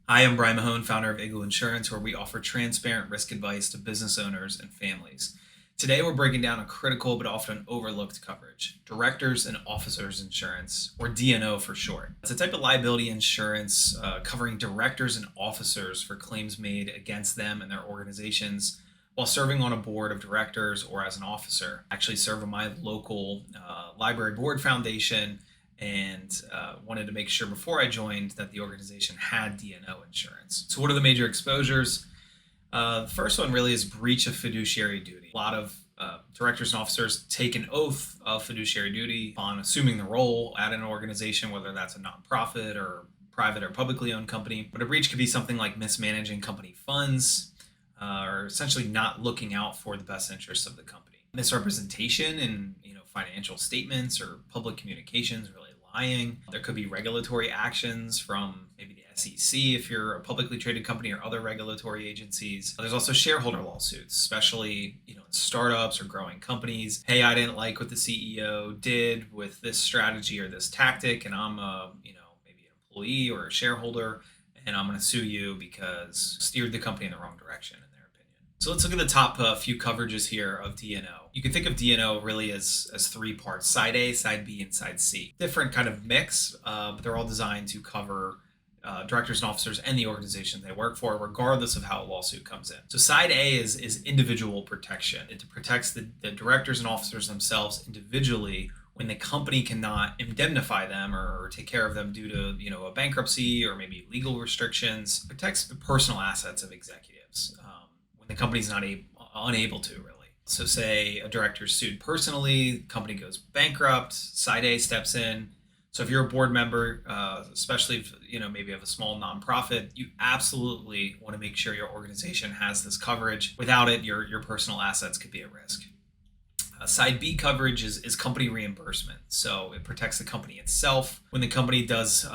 Hi, I'm Brian Mahon, founder of Igloo Insurance, where we offer transparent risk advice to business owners and families. Today, we're breaking down a critical but often overlooked coverage, Directors and Officers Insurance, or D&O for short. It's a type of liability insurance covering directors and officers for claims made against them and their organizations while serving on a board of directors or as an officer. I actually serve on my local library board foundation and wanted to make sure before I joined that the organization had D&O insurance. So what are the major exposures? The first one really is breach of fiduciary duty. A lot of directors and officers take an oath of fiduciary duty on assuming the role at an organization, whether that's a nonprofit or private or publicly owned company. But a breach could be something like mismanaging company funds or essentially not looking out for the best interests of the company. Misrepresentation in financial statements or public communications, really lying. There could be regulatory actions from maybe the SEC if you're a publicly traded company or other regulatory agencies. There's also shareholder lawsuits, especially in startups or growing companies. Hey, I didn't like what the CEO did with this strategy or this tactic, and I'm a maybe an employee or a shareholder, and I'm going to sue you because steered the company in the wrong direction. So let's look at the top few coverages here of D&O. You can think of D&O really as three parts: Side A, Side B, and Side C. Different kind of mix, but they're all designed to cover directors and officers and the organization they work for, regardless of how a lawsuit comes in. So Side A is individual protection. It protects the directors and officers themselves individually when the company cannot indemnify them or take care of them due to a bankruptcy or maybe legal restrictions. It protects the personal assets of executives. The company's unable to really. So say a director's sued personally, company goes bankrupt, Side A steps in. So if you're a board member, especially if maybe you have a small nonprofit, you absolutely want to make sure your organization has this coverage. Without it, your personal assets could be at risk. Side B coverage is company reimbursement. So it protects the company itself. When the company does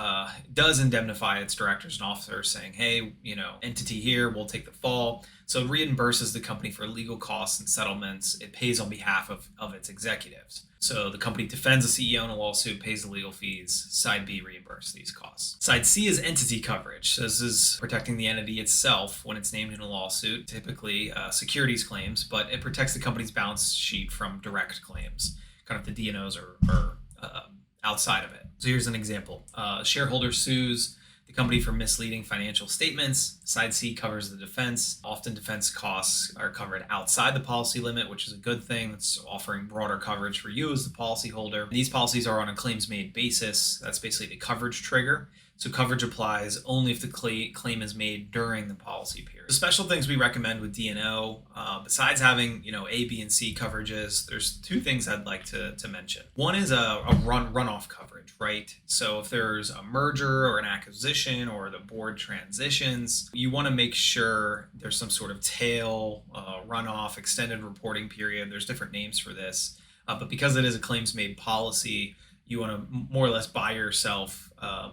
indemnify its directors and officers, saying, hey, entity here will take the fall. So it reimburses the company for legal costs and settlements. It pays on behalf of its executives. So the company defends the CEO in a lawsuit, pays the legal fees. Side B reimburses these costs. Side C is entity coverage. So this is protecting the entity itself when it's named in a lawsuit, typically securities claims, but it protects the company's balance sheet from direct claims. Kind of the D&Os are outside of it. So here's an example. Shareholder sues the company for misleading financial statements. Side C covers the defense. Often defense costs are covered outside the policy limit, which is a good thing. It's offering broader coverage for you as the policyholder. These policies are on a claims-made basis. That's basically the coverage trigger. So coverage applies only if the claim is made during the policy period. The special things we recommend with D&O, besides having A, B, and C coverages, there's two things I'd like to mention. One is a runoff coverage, right? So if there's a merger or an acquisition or the board transitions, you want to make sure there's some sort of tail, runoff, extended reporting period. There's different names for this, but because it is a claims-made policy, you want to more or less buy yourself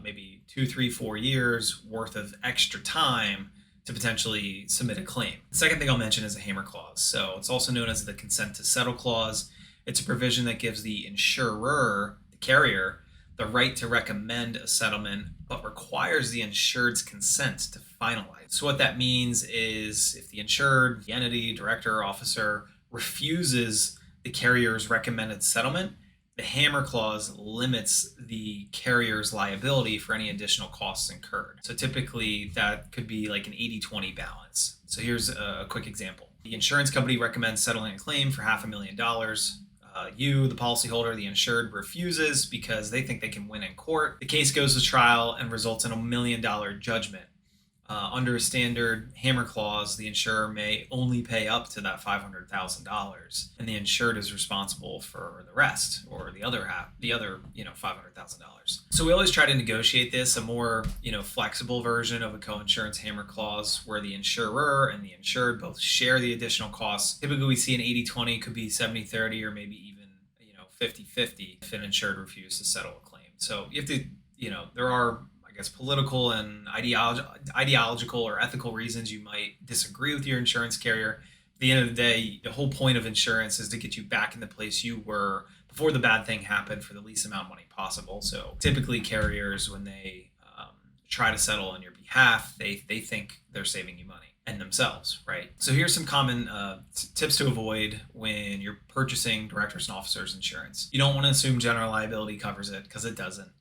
maybe 2, 3, 4 years worth of extra time to potentially submit a claim. The second thing I'll mention is a hammer clause. So it's also known as the consent to settle clause. It's a provision that gives the insurer, the carrier, the right to recommend a settlement, but requires the insured's consent to finalize. So what that means is if the insured, the entity, director, or officer refuses the carrier's recommended settlement, the hammer clause limits the carrier's liability for any additional costs incurred. So typically that could be like an 80-20 balance. So here's a quick example. The insurance company recommends settling a claim for $500,000. You, the policyholder, the insured, refuses because they think they can win in court. The case goes to trial and results in $1 million judgment. Under a standard hammer clause, the insurer may only pay up to that $500,000, and the insured is responsible for the rest, or the other half, $500,000. So we always try to negotiate this, a more flexible version of a co-insurance hammer clause, where the insurer and the insured both share the additional costs. Typically, we see an 80-20, could be 70-30, or maybe even 50-50 if an insured refuses to settle a claim. So you have to, there are political and ideological or ethical reasons you might disagree with your insurance carrier. At the end of the day, the whole point of insurance is to get you back in the place you were before the bad thing happened for the least amount of money possible. So typically carriers, when they try to settle on your behalf, they think they're saving you money and themselves, right? So here's some common tips to avoid when you're purchasing directors and officers insurance. You don't want to assume general liability covers it, because it doesn't.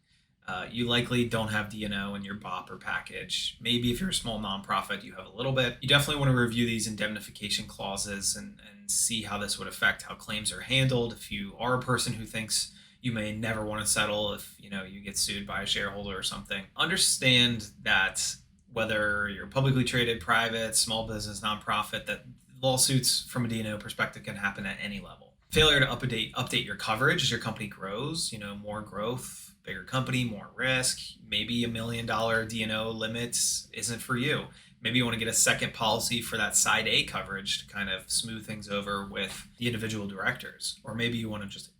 You likely don't have D&O in your BOP or package. Maybe if you're a small nonprofit, you have a little bit. You definitely want to review these indemnification clauses and see how this would affect how claims are handled. If you are a person who thinks you may never want to settle if you get sued by a shareholder or something, understand that whether you're publicly traded, private, small business, nonprofit, that lawsuits from a D&O perspective can happen at any level. Failure to update your coverage as your company grows, more growth, bigger company, more risk. Maybe $1 million D&O limit isn't for you. Maybe you want to get a second policy for that side A coverage to kind of smooth things over with the individual directors. Or maybe you want to just,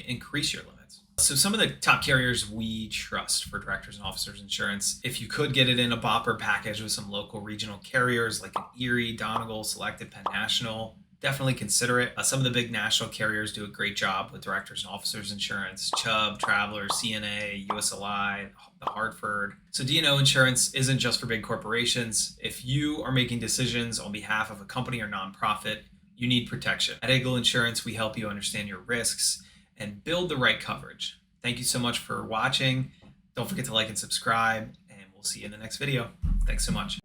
increase your limits. So some of the top carriers we trust for directors and officers insurance, if you could get it in a BOP or package with some local regional carriers like an Erie, Donegal, Selective, Penn National, definitely consider it. Some of the big national carriers do a great job with directors and officers insurance: Chubb, Travelers, CNA, USLI, the Hartford. So D&O insurance isn't just for big corporations. If you are making decisions on behalf of a company or nonprofit, you need protection. At Igloo Insurance, we help you understand your risks and build the right coverage. Thank you so much for watching. Don't forget to like and subscribe, and we'll see you in the next video. Thanks so much.